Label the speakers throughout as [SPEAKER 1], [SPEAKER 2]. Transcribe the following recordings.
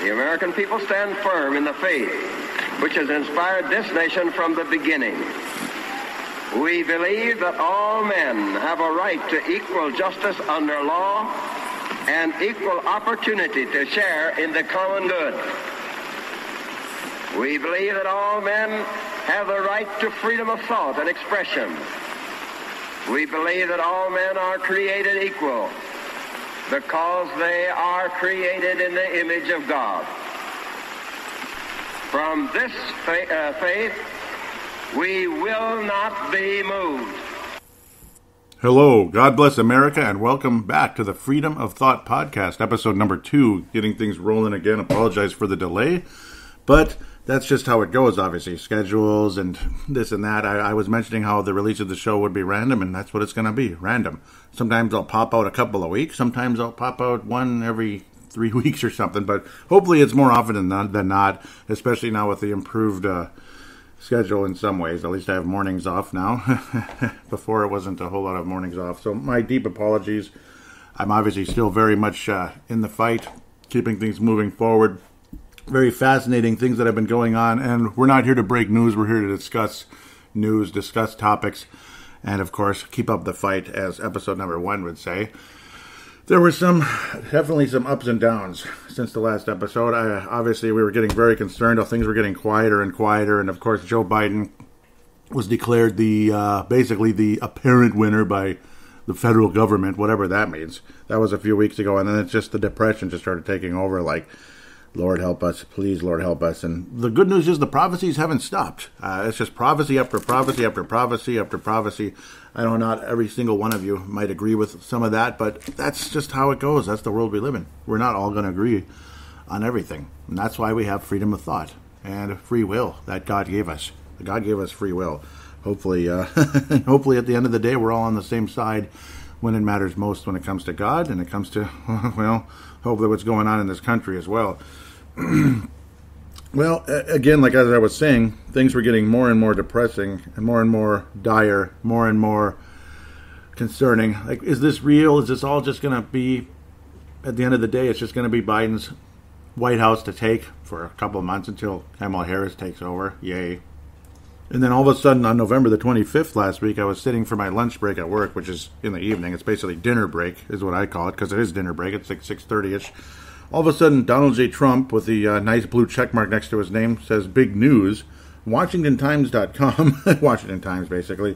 [SPEAKER 1] The American people stand firm in the faith which has inspired this nation from the beginning. We believe that all men have a right to equal justice under law and equal opportunity to share in the common good. We believe that all men have the right to freedom of thought and expression. We believe that all men are created equal because they are created in the image of God. From this faith, we will not be moved.
[SPEAKER 2] Hello, God bless America, and welcome back to the Freedom of Thought podcast, episode number 2, getting things rolling again. Apologize for the delay, but that's just how it goes, obviously. Schedules and this and that. I was mentioning how the release of the show would be random, and that's what it's going to be, random. Sometimes I'll pop out a couple of weeks. Sometimes I'll pop out one every 3 weeks or something, but hopefully it's more often than not, especially now with the improved schedule in some ways. At least I have mornings off now. Before it wasn't a whole lot of mornings off, so my deep apologies. I'm obviously still very much in the fight, keeping things moving forward. Very fascinating things that have been going on, and we're not here to break news. We're here to discuss news, discuss topics, and of course keep up the fight, as episode number 1 would say. There were definitely some ups and downs since the last episode. Obviously, we were getting very concerned how things were getting quieter and quieter, and of course, Joe Biden was declared basically the apparent winner by the federal government, whatever that means. That was a few weeks ago, and then it's just the depression just started taking over, like, Lord help us, please, Lord help us. And the good news is the prophecies haven't stopped. It's just prophecy after prophecy after prophecy after prophecy. I know not every single one of you might agree with some of that, but that's just how it goes. That's the world we live in. We're not all going to agree on everything. And that's why we have freedom of thought and free will that God gave us. God gave us free will. Hopefully, hopefully at the end of the day, we're all on the same side when it matters most, when it comes to God and it comes to, well, hopefully what's going on in this country as well. Well, again, like as I was saying, things were getting more and more depressing and more dire, more and more concerning. Like, is this real? Is this all just going to be, at the end of the day, it's just going to be Biden's White House to take for a couple of months until Kamala Harris takes over? Yay. And then all of a sudden on November the 25th last week, I was sitting for my lunch break at work, which is in the evening. It's basically dinner break is what I call it, because it is dinner break. It's like 6:30ish. All of a sudden, Donald J. Trump, with the nice blue check mark next to his name, says big news. WashingtonTimes.com, Washington Times basically,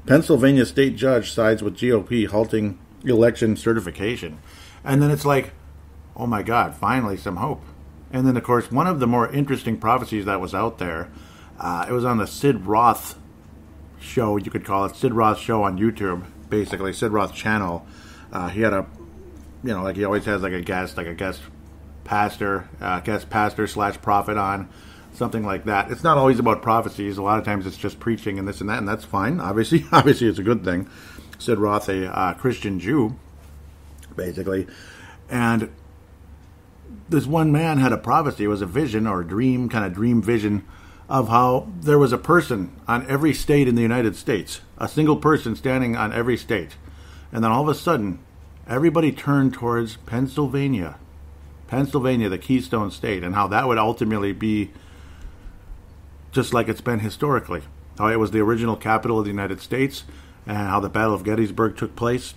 [SPEAKER 2] Pennsylvania state judge sides with GOP halting election certification. And then it's like, oh my God, finally some hope. And then, of course, one of the more interesting prophecies that was out there, it was on the Sid Roth show, you could call it, Sid Roth show on YouTube, basically, Sid Roth channel. He had a, like he always has like a guest pastor / prophet on, something like that. It's not always about prophecies. A lot of times it's just preaching and this and that, and that's fine. Obviously it's a good thing. Sid Roth, a Christian Jew, basically. And this one man had a prophecy. It was a vision or a dream vision of how there was a person on every state in the United States, a single person standing on every state. And then all of a sudden, everybody turned towards Pennsylvania, the Keystone State, and how that would ultimately be just like it's been historically. How it was the original capital of the United States, and how the Battle of Gettysburg took place,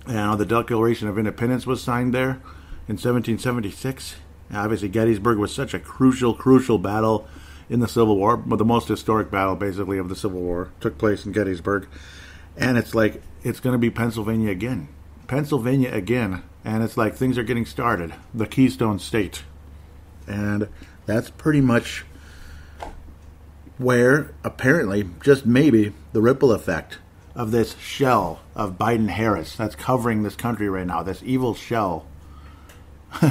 [SPEAKER 2] and how the Declaration of Independence was signed there in 1776. And obviously, Gettysburg was such a crucial battle in the Civil War, but the most historic battle, basically, of the Civil War took place in Gettysburg. And it's like, it's going to be Pennsylvania again, and it's like things are getting started. The Keystone State. And that's pretty much where, apparently, just maybe, the ripple effect of this shell of Biden-Harris that's covering this country right now, this evil shell,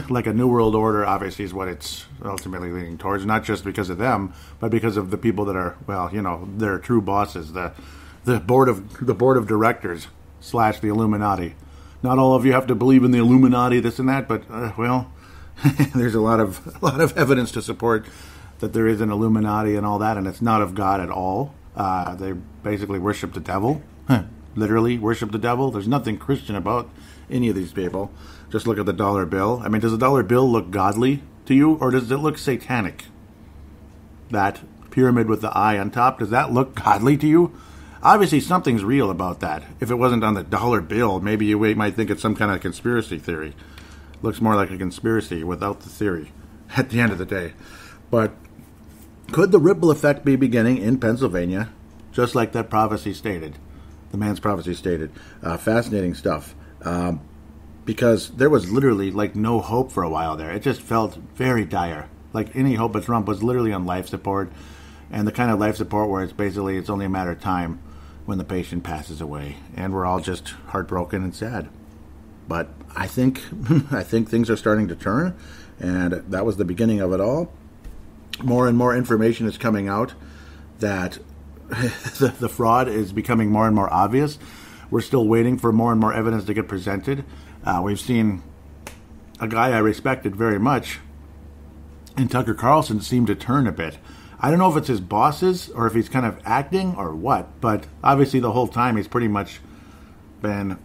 [SPEAKER 2] like a New World Order, obviously, is what it's ultimately leaning towards, not just because of them, but because of the people that are, their true bosses, the board of directors / the Illuminati. Not all of you have to believe in the Illuminati, this and that, but there's a lot of evidence to support that there is an Illuminati and all that, and it's not of God at all. They basically worship the devil, literally worship the devil. There's nothing Christian about any of these people. Just look at the dollar bill. I mean, does the dollar bill look godly? to you, or does it look satanic? That pyramid with the eye on top, does that look godly to you? Obviously, something's real about that. If it wasn't on the dollar bill, maybe you might think it's some kind of conspiracy theory. Looks more like a conspiracy without the theory at the end of the day. But could the ripple effect be beginning in Pennsylvania, just like that prophecy stated? The man's prophecy stated. Fascinating stuff. Because there was literally like no hope for a while there. It just felt very dire. Like any hope of Trump was literally on life support. And the kind of life support where it's only a matter of time when the patient passes away, and we're all just heartbroken and sad. But I think things are starting to turn, and that was the beginning of it all. More and more information is coming out that the fraud is becoming more and more obvious. We're still waiting for more and more evidence to get presented. We've seen a guy I respected very much, and Tucker Carlson, seem to turn a bit. I don't know if it's his bosses or if he's kind of acting or what, but obviously the whole time he's pretty much been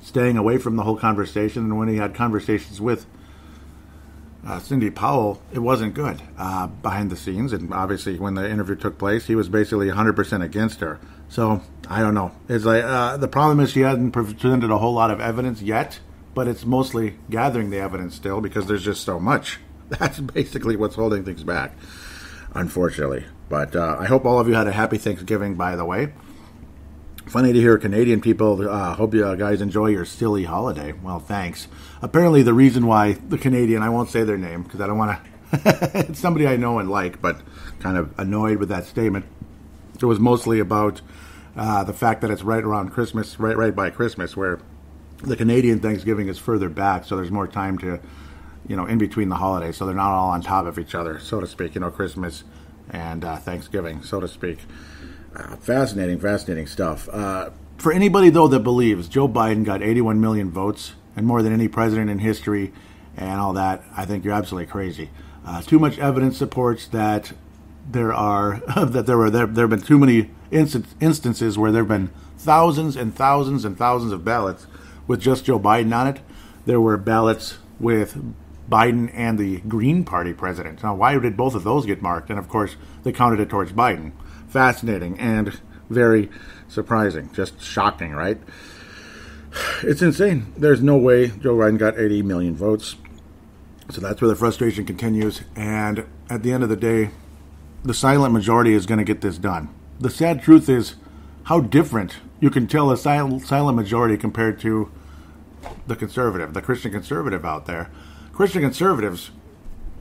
[SPEAKER 2] staying away from the whole conversation. And when he had conversations with Cindy Powell, it wasn't good behind the scenes. And obviously when the interview took place, he was basically 100% against her. So I don't know. It's like the problem is she hasn't presented a whole lot of evidence yet, but it's mostly gathering the evidence still because there's just so much. That's basically what's holding things back, unfortunately. But I hope all of you had a happy Thanksgiving, by the way. Funny to hear Canadian people. Hope you guys enjoy your silly holiday. Well, thanks. Apparently the reason why the Canadian, I won't say their name because I don't want to, it's somebody I know and like, but kind of annoyed with that statement. It was mostly about the fact that it's right around Christmas, right by Christmas, where the Canadian Thanksgiving is further back, so there's more time to, in between the holidays, so they're not all on top of each other, so to speak, Christmas and Thanksgiving, so to speak. Fascinating stuff. For anybody, though, that believes Joe Biden got 81 million votes and more than any president in history and all that, I think you're absolutely crazy. Too much evidence supports that there have been too many instances where there have been thousands and thousands and thousands of ballots with just Joe Biden on it. There were ballots with Biden and the Green Party president. Now, why did both of those get marked? And, of course, they counted it towards Biden. Fascinating and very surprising. Just shocking, right? It's insane. There's no way Joe Biden got 80 million votes. So that's where the frustration continues. And at the end of the day, the silent majority is going to get this done. The sad truth is how different you can tell a silent majority compared to the conservative, the Christian conservative out there. Christian conservatives,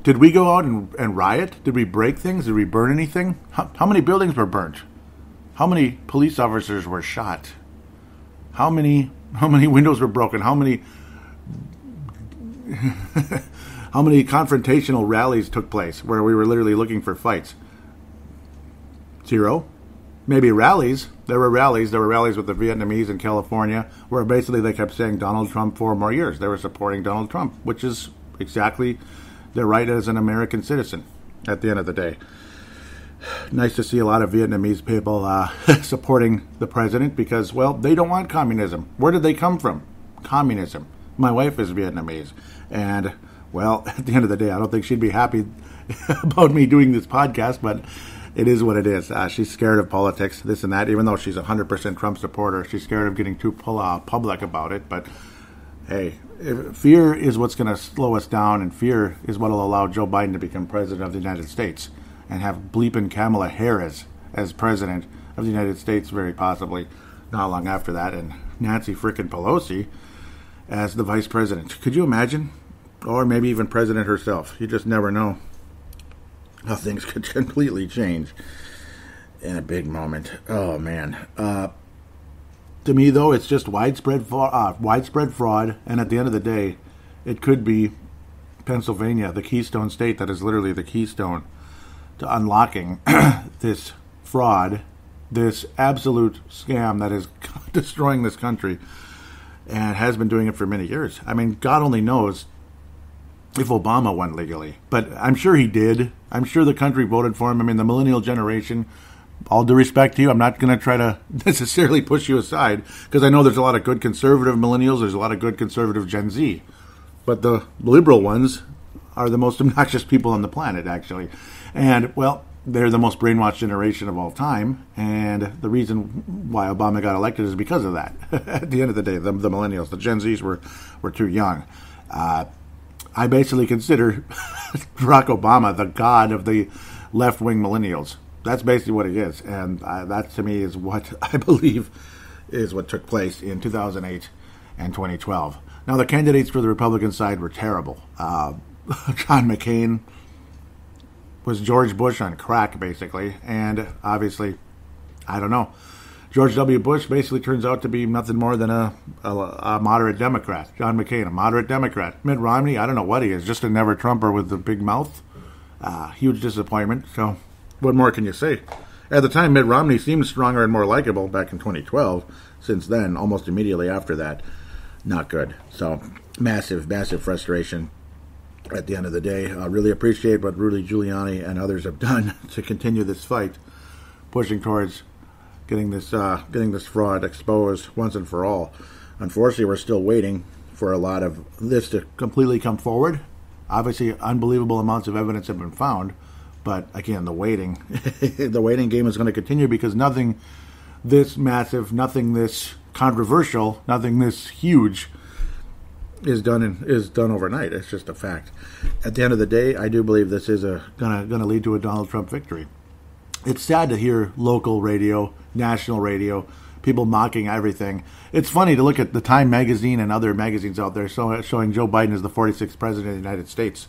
[SPEAKER 2] did we go out and riot? Did we break things? Did we burn anything? How many buildings were burnt? How many police officers were shot? How many windows were broken? How many confrontational rallies took place where we were literally looking for fights? 0. Maybe rallies. There were rallies with the Vietnamese in California where basically they kept saying Donald Trump 4 more years. They were supporting Donald Trump, which is exactly their right as an American citizen at the end of the day. Nice to see a lot of Vietnamese people supporting the president because, well, they don't want communism. Where did they come from? Communism. My wife is Vietnamese. And, well, at the end of the day, I don't think she'd be happy about me doing this podcast, but it is what it is. She's scared of politics, this and that, even though she's a 100% Trump supporter. She's scared of getting too public about it. But, hey, fear is what's going to slow us down, and fear is what will allow Joe Biden to become president of the United States and have bleeping Kamala Harris as president of the United States, very possibly not long after that, and Nancy frickin' Pelosi as the vice president. Could you imagine? Or maybe even president herself. You just never know how things could completely change in a big moment. Oh, man. To me, though, it's just widespread fraud, and at the end of the day, it could be Pennsylvania, the Keystone State, that is literally the keystone to unlocking this fraud, this absolute scam that is destroying this country and has been doing it for many years. I mean, God only knows if Obama won legally, but I'm sure he did. I'm sure the country voted for him. I mean, the millennial generation, all due respect to you, I'm not going to try to necessarily push you aside because I know there's a lot of good conservative millennials, there's a lot of good conservative Gen Z, but the liberal ones, are the most obnoxious people on the planet, actually. And, well, they're the most brainwashed generation of all time, and the reason why Obama got elected is because of that. At the end of the day, the millennials, the Gen Zs were too young. I basically consider Barack Obama the god of the left-wing millennials. That's basically what he is, and that to me is what I believe is what took place in 2008 and 2012. Now, the candidates for the Republican side were terrible. John McCain was George Bush on crack, basically. And obviously, I don't know. George W. Bush basically turns out to be nothing more than a moderate Democrat. John McCain, a moderate Democrat. Mitt Romney, I don't know what he is, just a never-Trumper with the big mouth. Huge disappointment. So, what more can you say? At the time, Mitt Romney seemed stronger and more likable back in 2012. Since then, almost immediately after that, not good. So, massive, massive frustration. At the end of the day, I really appreciate what Rudy Giuliani and others have done to continue this fight, pushing towards getting this fraud exposed once and for all. Unfortunately, we're still waiting for a lot of this to completely come forward. Obviously, unbelievable amounts of evidence have been found, but again, the waiting game is going to continue because nothing this massive, nothing this controversial, nothing this huge is done overnight. It's just a fact. At the end of the day, I do believe this is gonna lead to a Donald Trump victory. It's sad to hear local radio, national radio, people mocking everything. It's funny to look at the Time magazine and other magazines out there showing Joe Biden as the 46th president of the United States.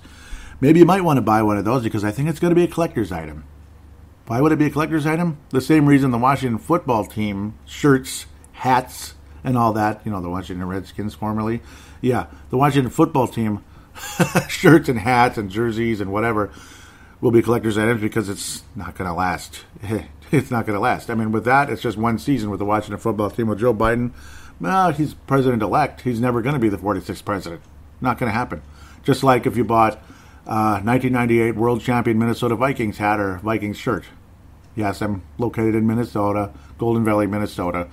[SPEAKER 2] Maybe you might want to buy one of those because I think it's going to be a collector's item. Why would it be a collector's item? The same reason the Washington football team shirts, hats, and all that, the Washington Redskins formerly. Yeah, the Washington football team shirts and hats and jerseys and whatever will be collector's items because it's not going to last. It's not going to last. I mean, with that, it's just one season with the Washington football team. With Joe Biden, well, he's president-elect. He's never going to be the 46th president. Not going to happen. Just like if you bought 1998 world champion Minnesota Vikings hat or Vikings shirt. Yes, I'm located in Minnesota, Golden Valley, Minnesota.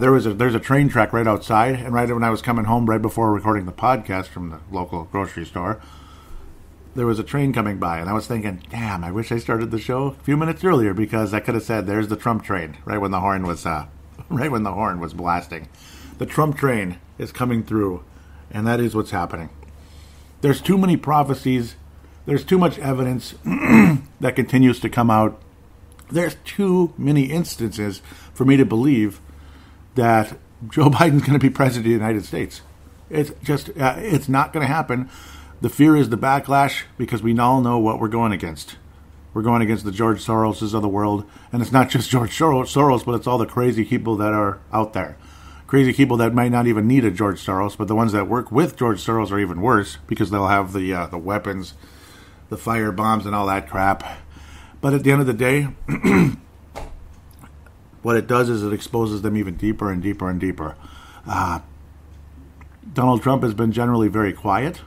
[SPEAKER 2] There's a train track right outside, and right when I was coming home, right before recording the podcast from the local grocery store, there was a train coming by, and I was thinking, damn, I wish I started the show a few minutes earlier because I could have said, "There's the Trump train," right when the horn was blasting. The Trump train is coming through, and that is what's happening. There's too many prophecies. There's too much evidence that continues to come out. There's too many instances for me to believe that Joe Biden's going to be president of the United States. It's just, it's not going to happen. The fear is the backlash because we all know what we're going against. We're going against the George Soroses of the world. And it's not just George Soros, but it's all the crazy people that are out there. Crazy people that might not even need a George Soros, but the ones that work with George Soros are even worse because they'll have the weapons, the fire bombs, and all that crap. But at the end of the day, what it does is it exposes them even deeper and deeper and deeper. Donald Trump has been generally very quiet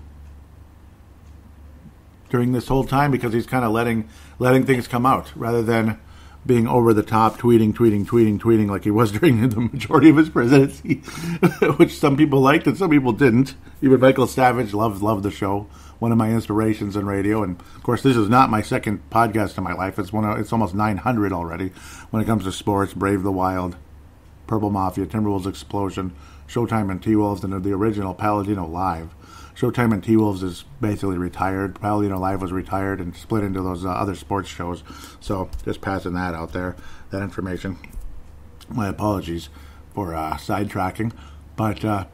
[SPEAKER 2] during this whole time because he's kind of letting things come out rather than being over the top, tweeting like he was during the majority of his presidency, which some people liked and some people didn't. Even Michael Savage loved the show. One of my inspirations in radio, and of course, this is not my second podcast in my life. It's almost 900 already when it comes to sports. Brave the Wild, Purple Mafia, Timberwolves Explosion, Showtime and T-Wolves, and the original paladinolive. Showtime and T-Wolves is basically retired. Paladinolive was retired and split into those other sports shows. So just passing that out there, that information. My apologies for sidetracking, but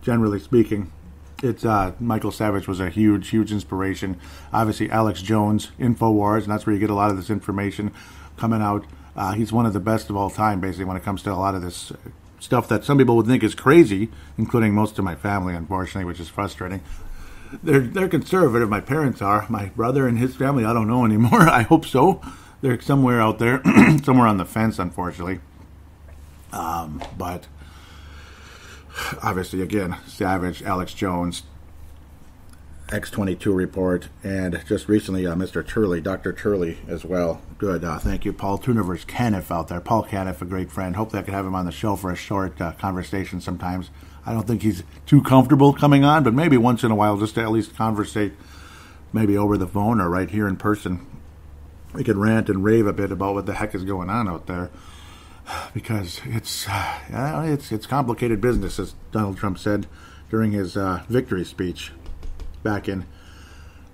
[SPEAKER 2] generally speaking, it's Michael Savage was a huge inspiration. Obviously, Alex Jones, InfoWars, and that's where you get a lot of this information coming out. He's one of the best of all time, basically, when it comes to a lot of this stuff that some people would think is crazy, including most of my family, unfortunately, which is frustrating. They're conservative. My parents are. My brother and his family, I don't know anymore. I hope so. They're somewhere out there, somewhere on the fence, unfortunately. But obviously, again, Savage, Alex Jones, X-22 report, and just recently Mr. Turley, Dr. Turley as well. Good, thank you. Paul Tuniver's Caniff out there. Paul Caniff, a great friend. Hopefully I could have him on the show for a short conversation sometimes. I don't think he's too comfortable coming on, but maybe once in a while just to at least conversate, maybe over the phone or right here in person. We could rant and rave a bit about what the heck is going on out there, because it's complicated business, as Donald Trump said during his victory speech back in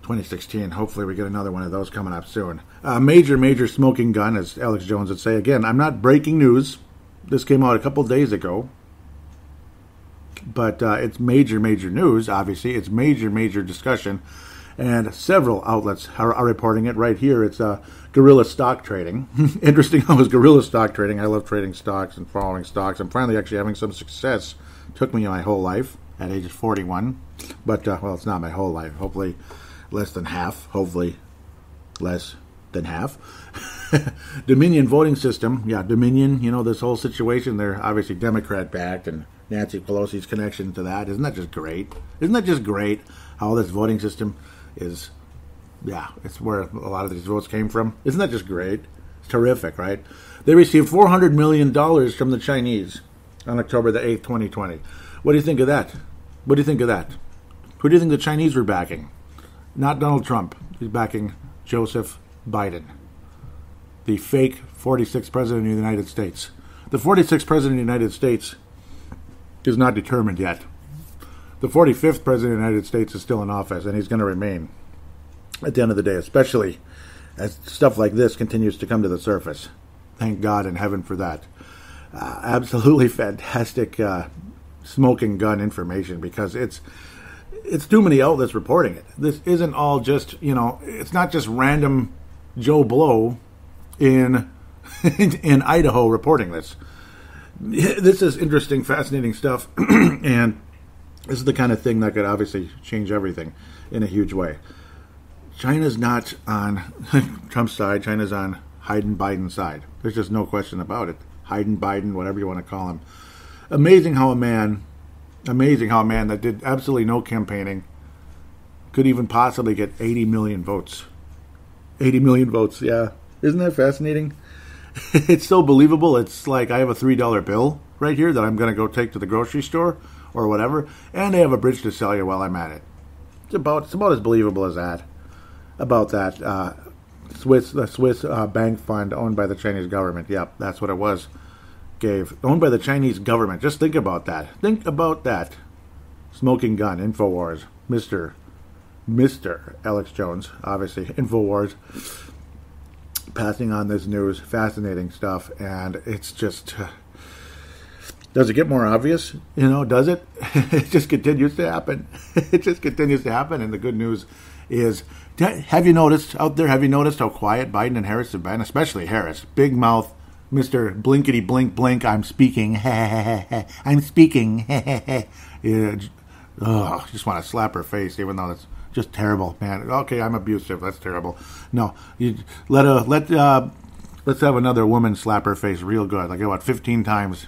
[SPEAKER 2] 2016. Hopefully we get another one of those coming up soon. Major smoking gun, as Alex Jones would say. Again, I'm not breaking news. This came out a couple days ago. But it's major news, obviously. It's major discussion. And several outlets are reporting it right here. It's guerrilla stock trading. Interesting how it's guerrilla stock trading. I love trading stocks and following stocks. I'm finally actually having some success. Took me my whole life at age 41. But, well, it's not my whole life. Hopefully less than half. Hopefully less than half. Dominion voting system. Yeah, Dominion, this whole situation. They're obviously Democrat-backed, and Nancy Pelosi's connection to that. Isn't that just great? Isn't that just great how this voting system is, it's where a lot of these votes came from. Isn't that just great? It's terrific, right? They received $400 million from the Chinese on October the 8th, 2020. What do you think of that? What do you think of that? Who do you think the Chinese were backing? Not Donald Trump. He's backing Joseph Biden, the fake 46th president of the United States. The 46th president of the United States is not determined yet. The 45th president of the United States is still in office, and he's going to remain at the end of the day, especially as stuff like this continues to come to the surface. Thank God in heaven for that. Absolutely fantastic smoking gun information, because it's too many outlets reporting it. This isn't all just, it's not just random Joe Blow in Idaho reporting this. This is interesting, fascinating stuff, and this is the kind of thing that could obviously change everything in a huge way. China's not on Trump's side. China's on Biden-Biden's side. There's just no question about it. Biden, whatever you want to call him. Amazing how a man that did absolutely no campaigning could even possibly get 80 million votes. 80 million votes, yeah. Isn't that fascinating? It's so believable. It's like I have a $3 bill right here that I'm going to go take to the grocery store or whatever, and they have a bridge to sell you while I'm at it. It's about as believable as that. About that the Swiss bank fund owned by the Chinese government. Yep, that's what it was. Owned by the Chinese government. Just think about that. Think about that. Smoking gun, InfoWars, Mr. Alex Jones, obviously, InfoWars, passing on this news. Fascinating stuff, and it's just... does it get more obvious? Does it? It just continues to happen. It just continues to happen, and the good news is... Have you noticed how quiet Biden and Harris have been? Especially Harris. Big mouth, Mr. Blinkety blink blink, I'm speaking. I'm speaking. Just want to slap her face, even though it's just terrible, man. Okay, I'm abusive. That's terrible. No, let's have another woman slap her face real good. Like 15 times,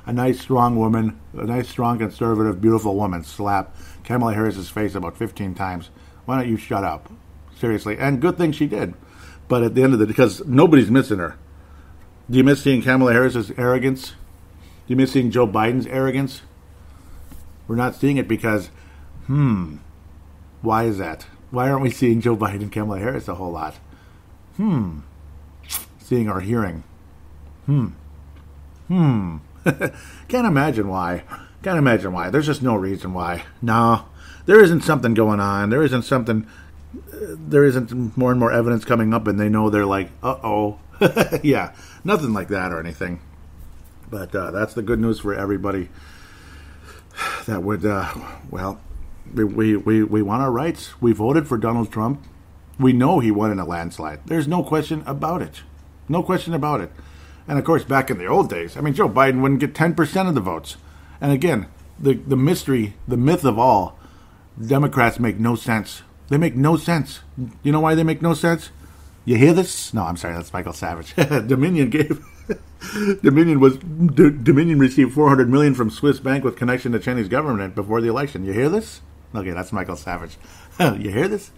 [SPEAKER 2] A nice strong woman, a nice strong conservative, beautiful woman slap Kamala Harris's face about 15 times. Why don't you shut up? Seriously. And good thing she did. But at the end of the day, because nobody's missing her. Do you miss seeing Kamala Harris's arrogance? Do you miss seeing Joe Biden's arrogance? We're not seeing it because, why is that? Why aren't we seeing Joe Biden and Kamala Harris a whole lot? Seeing or hearing. Can't imagine why. There's just no reason why. No, there isn't something going on. There isn't more and more evidence coming up, and they know they're like, uh-oh. Yeah, nothing like that or anything. But that's the good news for everybody. That would, we want our rights. We voted for Donald Trump. We know he won in a landslide. There's no question about it. No question about it. And, of course, back in the old days, Joe Biden wouldn't get 10% of the votes. And, again, the mystery, the myth of all, Democrats make no sense. They make no sense. You know why they make no sense? You hear this? No, I'm sorry, that's Michael Savage. Dominion received $400 million from Swiss bank with connection to Chinese government before the election. You hear this? Okay, that's Michael Savage. You hear this?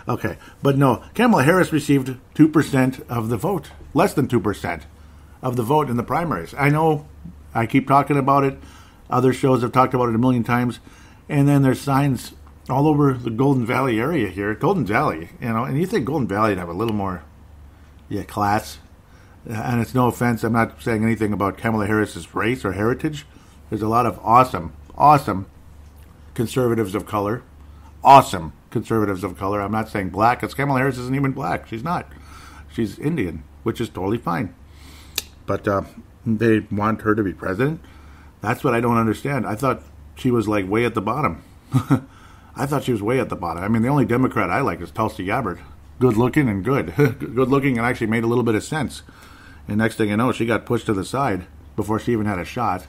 [SPEAKER 2] Okay, but no, Kamala Harris received 2% of the vote, less than 2% of the vote in the primaries. I know I keep talking about it. Other shows have talked about it a million times. And then there's signs all over the Golden Valley area here. Golden Valley, and you think Golden Valley would have a little more class. And it's no offense. I'm not saying anything about Kamala Harris's race or heritage. There's a lot of awesome conservatives of color. Awesome conservatives of color. I'm not saying black, because Kamala Harris isn't even black. She's not. She's Indian, which is totally fine. But they want her to be president. That's what I don't understand. I thought she was like way at the bottom. I thought she was way at the bottom. I mean, the only Democrat I like is Tulsi Gabbard. Good looking and good. Good looking and actually made a little bit of sense. And next thing you know, she got pushed to the side before she even had a shot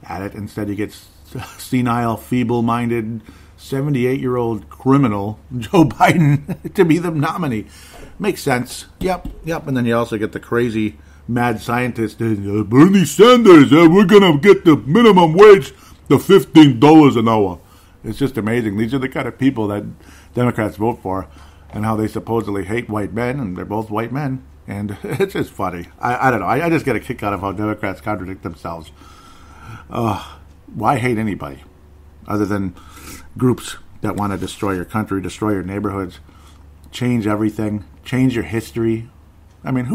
[SPEAKER 2] at it. Instead, he gets senile, feeble-minded, 78-year-old criminal Joe Biden to be the nominee. Makes sense. Yep. And then you also get the crazy mad scientist, Bernie Sanders, we're going to get the minimum wage to $15 an hour. It's just amazing. These are the kind of people that Democrats vote for, and how they supposedly hate white men, and they're both white men. And it's just funny. I don't know. I just get a kick out of how Democrats contradict themselves. Why hate anybody other than groups that want to destroy your country, destroy your neighborhoods, change everything, change your history? I mean,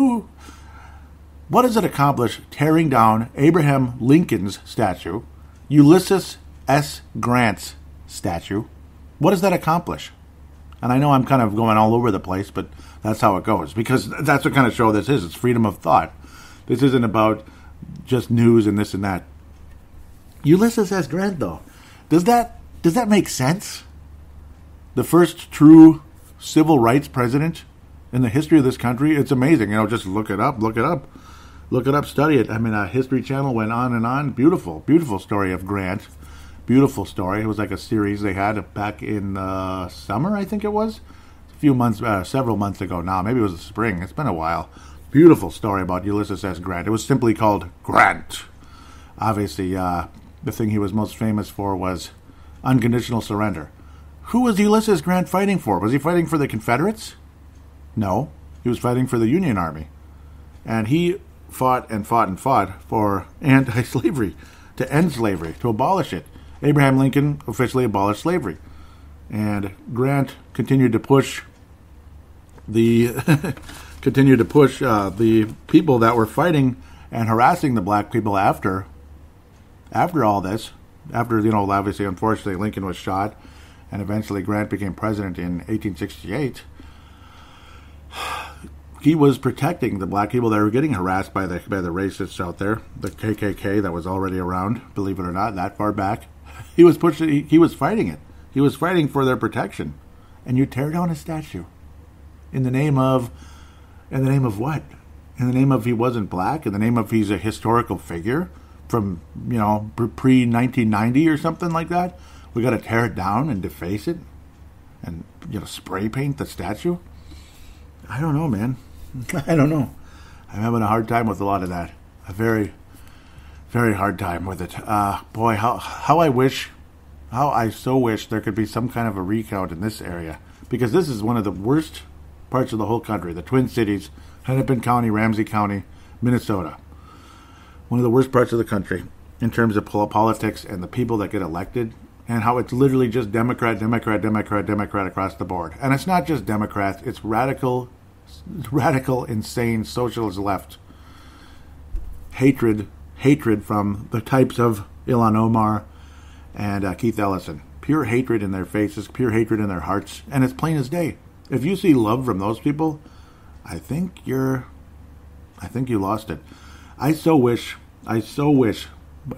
[SPEAKER 2] what does it accomplish tearing down Abraham Lincoln's statue, Ulysses S. Grant's statue? What does that accomplish? And I know I'm kind of going all over the place, but that's how it goes, because that's what kind of show this is. It's freedom of thought. This isn't about just news and this and that. Ulysses S. Grant, though, does that make sense? The first true civil rights president in the history of this country? It's amazing. Just look it up, study it. I mean, History Channel went on and on. Beautiful story of Grant. Beautiful story. It was like a series they had back in summer, I think it was. Several months ago now. Maybe it was the spring. It's been a while. Beautiful story about Ulysses S. Grant. It was simply called Grant. Obviously, the thing he was most famous for was unconditional surrender. Who was Ulysses Grant fighting for? Was he fighting for the Confederates? No. He was fighting for the Union Army. And he fought for anti-slavery, to end slavery, to abolish it. Abraham Lincoln officially abolished slavery. And Grant continued to push the people that were fighting and harassing the black people after all this. After, obviously, unfortunately, Lincoln was shot, and eventually Grant became president in 1868. He was protecting the black people that were getting harassed by the racists out there, the KKK that was already around, believe it or not, that far back. He was fighting it. He was fighting for their protection. And you tear down a statue in the name of what? In the name of he wasn't black? In the name of he's a historical figure from, pre-1990 or something like that? We got to tear it down and deface it and, spray paint the statue? I don't know, man. I don't know. I'm having a hard time with a lot of that. A very, very hard time with it. Boy, how I so wish there could be some kind of a recount in this area, because this is one of the worst parts of the whole country. The Twin Cities, Hennepin County, Ramsey County, Minnesota. One of the worst parts of the country in terms of politics and the people that get elected, and how it's literally just Democrat across the board. And it's not just Democrats, it's radical, insane socialist left. Hatred from the types of Ilhan Omar and Keith Ellison. Pure hatred in their faces, pure hatred in their hearts, and it's plain as day. If you see love from those people, I think you lost it. I so wish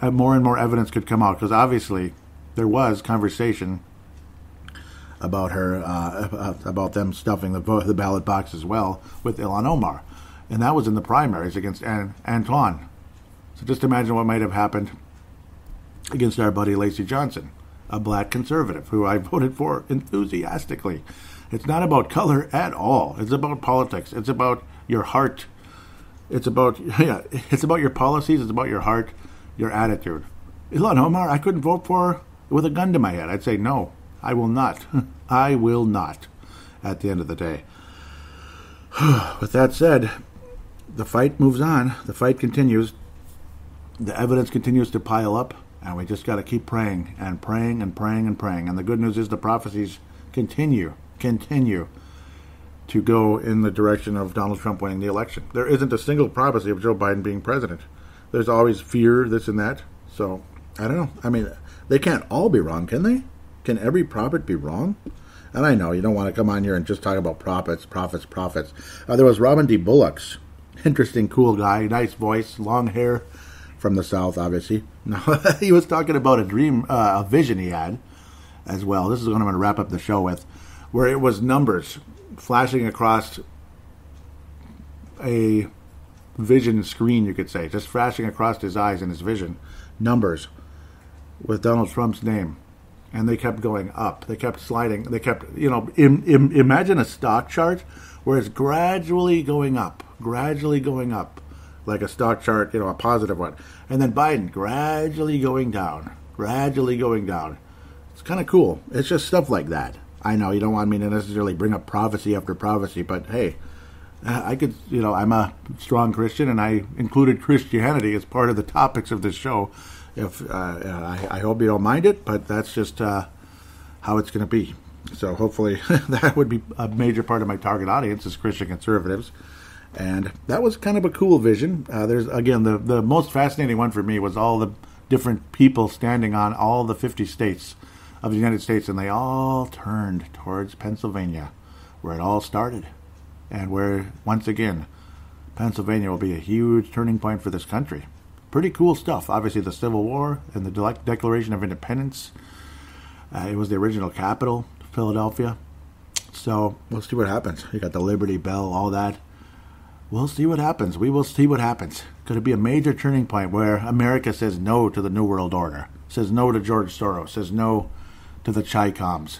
[SPEAKER 2] more and more evidence could come out, because obviously there was conversation about her, about them stuffing the ballot box as well with Ilhan Omar, and that was in the primaries against Antoine. So just imagine what might have happened against our buddy Lacey Johnson, a black conservative who I voted for enthusiastically. It's not about color at all. It's about politics. It's about your heart. It's about your policies. It's about your heart, your attitude. Ilhan Omar, I couldn't vote for her with a gun to my head. I'd say no. I will not. I will not at the end of the day. With that said, the fight moves on. The fight continues. The evidence continues to pile up, and we just got to keep praying and praying and praying and praying. And the good news is the prophecies continue to go in the direction of Donald Trump winning the election. There isn't a single prophecy of Joe Biden being president. There's always fear, this and that. So, I don't know. I mean, they can't all be wrong, can they? Can every prophet be wrong? And I know you don't want to come on here and just talk about prophets. There was Robin D. Bullock's. Interesting, cool guy, nice voice, long hair, from the South, obviously. No, he was talking about a dream, a vision he had as well. This is what I'm going to wrap up the show with, where it was numbers flashing across a vision screen, you could say, just flashing across his eyes in his vision, numbers with Donald Trump's name. And they kept going up. They kept sliding. They kept, imagine a stock chart where it's gradually going up, like a stock chart, a positive one. And then Biden gradually going down. It's kind of cool. It's just stuff like that. I know you don't want me to necessarily bring up prophecy after prophecy, but hey, I could, I'm a strong Christian, and I included Christianity as part of the topics of this show. If I hope you don't mind it, but that's just how it's going to be. So hopefully that would be a major part of my target audience is Christian conservatives. And that was kind of a cool vision. There's, again, the most fascinating one for me was all the different people standing on all the 50 states of the United States, and they all turned towards Pennsylvania, where it all started. And where, once again, Pennsylvania will be a huge turning point for this country. Pretty cool stuff. Obviously, the Civil War and the Declaration of Independence. It was the original capital, Philadelphia. So we'll see what happens. You got the Liberty Bell, all that. We'll see what happens. We will see what happens. Could it be a major turning point where America says no to the New World Order, says no to George Soros, says no to the Chi-Coms,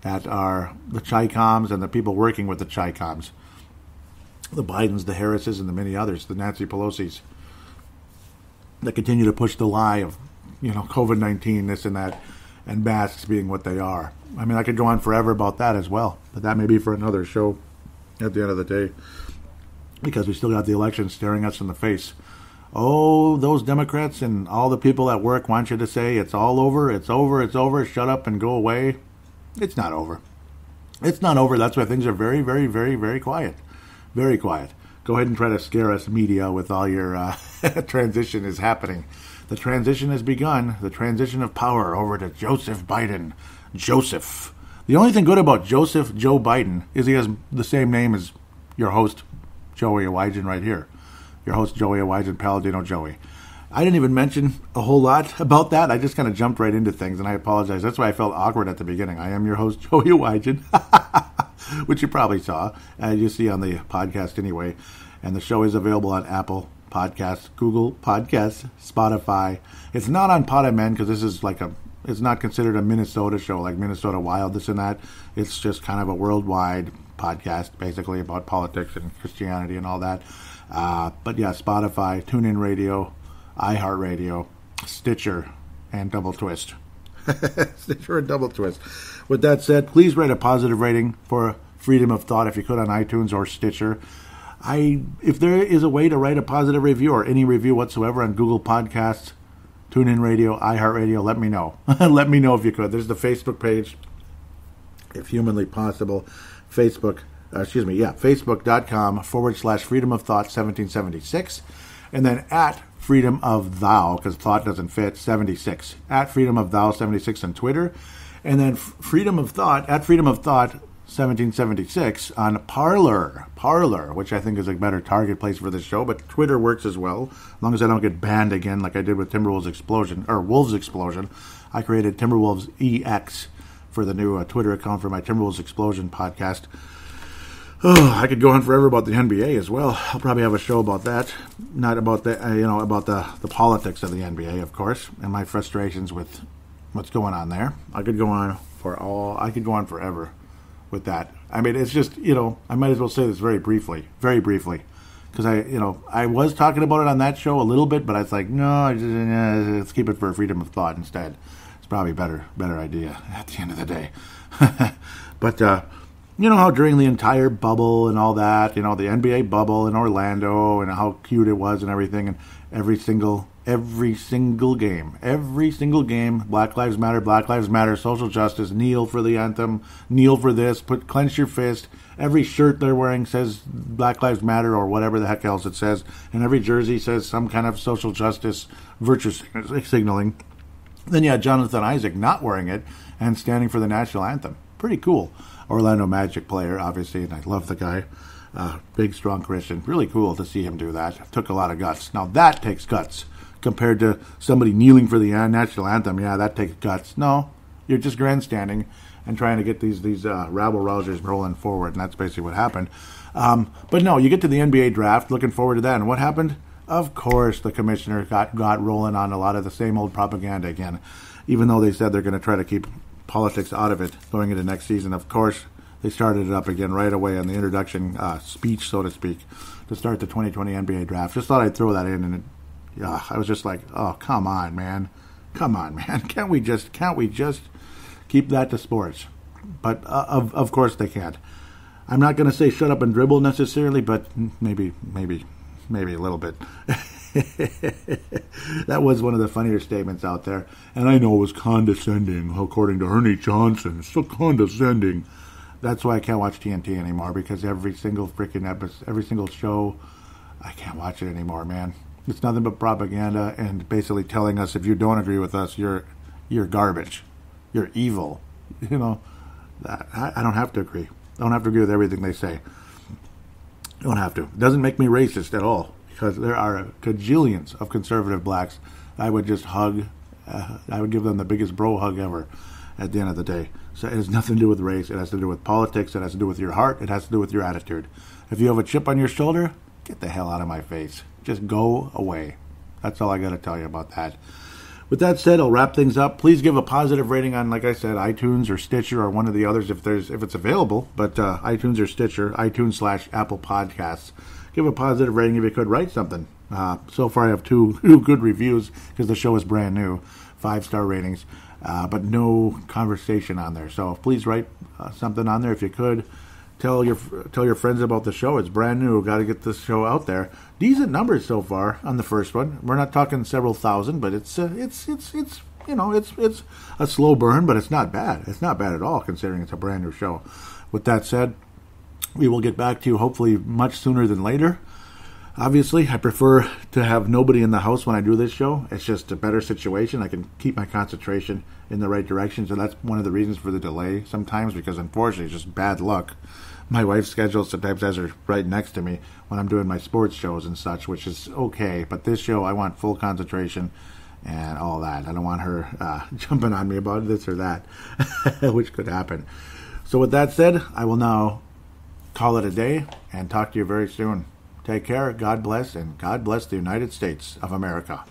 [SPEAKER 2] that are the Chi-Coms and the people working with the Chi-Coms, the Bidens, the Harrises, and the many others, the Nancy Pelosi's, that continue to push the lie of, COVID-19, this and that, and masks being what they are. I mean, I could go on forever about that as well, but that may be for another show at the end of the day, because we still got the election staring us in the face. Oh, those Democrats and all the people at work want you to say it's all over, it's over, shut up and go away. It's not over. It's not over. That's why things are very, very, very, very quiet. Very quiet. Go ahead and try to scare us, media, with all your transition is happening. The transition has begun. The transition of power over to Joseph Biden. Joseph. The only thing good about Joe Biden is he has the same name as your host, Joey Awajan, right here. Your host, Joey Awajan, Paladino Joey. I didn't even mention a whole lot about that. I just kind of jumped right into things, and I apologize. That's why I felt awkward at the beginning. I am your host, Joey Awajan, which you probably saw, and you see on the podcast anyway. And the show is available on Apple Podcasts, Google Podcasts, Spotify. It's not on Podamen because this is it's not considered a Minnesota show like Minnesota Wild, this and that. It's just kind of a worldwide podcast, basically, about politics and Christianity and all that. But yeah, Spotify, TuneIn Radio, iHeartRadio, Stitcher, and Double Twist. Stitcher and Double Twist. With that said, please write a positive rating for Freedom of Thought if you could on iTunes or Stitcher. If there is a way to write a positive review or any review whatsoever on Google Podcasts, TuneIn Radio, iHeartRadio, let me know. Let me know if you could. There's the Facebook page, if humanly possible. Facebook.com/Freedom of Thought 1776. And then at Freedom of Thou, because thought doesn't fit, 76. At Freedom of Thou 76 on Twitter. And then Freedom of Thought, at Freedom of Thought 1776 on Parler, which I think is a better target place for this show, but Twitter works as well, as long as I don't get banned again like I did with Timberwolves Explosion, or Wolves Explosion. I created Timberwolves EX for the new Twitter account for my Timberwolves Explosion podcast. Oh, I could go on forever about the NBA as well. I'll probably have a show about that. Not about the, about the politics of the NBA, of course, and my frustrations with what's going on there. I could go on forever with that. I mean, it's just, I might as well say this very briefly, because I was talking about it on that show a little bit, but I was like, no, let's keep it for Freedom of Thought instead. probably better idea at the end of the day. But you know how during the entire bubble and all that, you know, the NBA bubble in Orlando and how cute it was and everything, and every single game, Black Lives Matter, social justice, kneel for the anthem, kneel for this, clench your fist. Every shirt they're wearing says Black Lives Matter or whatever the heck else it says, and every jersey says some kind of social justice virtue signaling. Then you had Jonathan Isaac not wearing it and standing for the national anthem. Pretty cool. Orlando Magic player, obviously, and I love the guy. Big, strong Christian. Really cool to see him do that. Took a lot of guts. Now, that takes guts compared to somebody kneeling for the national anthem. Yeah, that takes guts. No, you're just grandstanding and trying to get these rabble-rousers rolling forward, and that's basically what happened. But no, you get to the NBA draft, looking forward to that, and what happened? Of course, the commissioner got rolling on a lot of the same old propaganda again, even though they said they're going to try to keep politics out of it going into next season. Of course, they started it up again right away on the introduction speech, so to speak, to start the 2020 NBA draft. Just thought I'd throw that in, and I was just like, oh, come on, man. Can't we just keep that to sports? But of course they can't. I'm not going to say shut up and dribble necessarily, but maybe a little bit. That was one of the funnier statements out there. And I know it was condescending, according to Ernie Johnson. So condescending. That's why I can't watch TNT anymore, because every single freaking episode, every single show, I can't watch it anymore, man. It's nothing but propaganda and basically telling us if you don't agree with us, you're garbage. You're evil. You know, I don't have to agree. I don't have to agree with everything they say. I don't have to. It doesn't make me racist at all, because there are gajillions of conservative blacks I would just hug. I would give them the biggest bro hug ever at the end of the day. So it has nothing to do with race. It has to do with politics. It has to do with your heart. It has to do with your attitude. If you have a chip on your shoulder, get the hell out of my face. Just go away. That's all I got to tell you about that. With that said, I'll wrap things up. Please give a positive rating on, like I said, iTunes or Stitcher or one of the others if it's available. But iTunes or Stitcher, iTunes/Apple Podcasts. Give a positive rating if you could. Write something. So far I have two good reviews because the show is brand new. 5-star ratings. But no conversation on there. So please write something on there if you could. Tell your friends about the show. It's brand new. Got to get this show out there. Decent numbers so far on the first one. We're not talking several thousand, but it's you know, it's a slow burn, but it's not bad. It's not bad at all considering it's a brand new show. With that said, we will get back to you hopefully much sooner than later. Obviously, I prefer to have nobody in the house when I do this show. It's just a better situation. I can keep my concentration in the right direction. So that's one of the reasons for the delay sometimes, because unfortunately it's just bad luck. My wife's schedule sometimes has her right next to me when I'm doing my sports shows and such, which is okay. But this show, I want full concentration and all that. I don't want her jumping on me about this or that, which could happen. So with that said, I will now call it a day and talk to you very soon. Take care, God bless, and God bless the United States of America.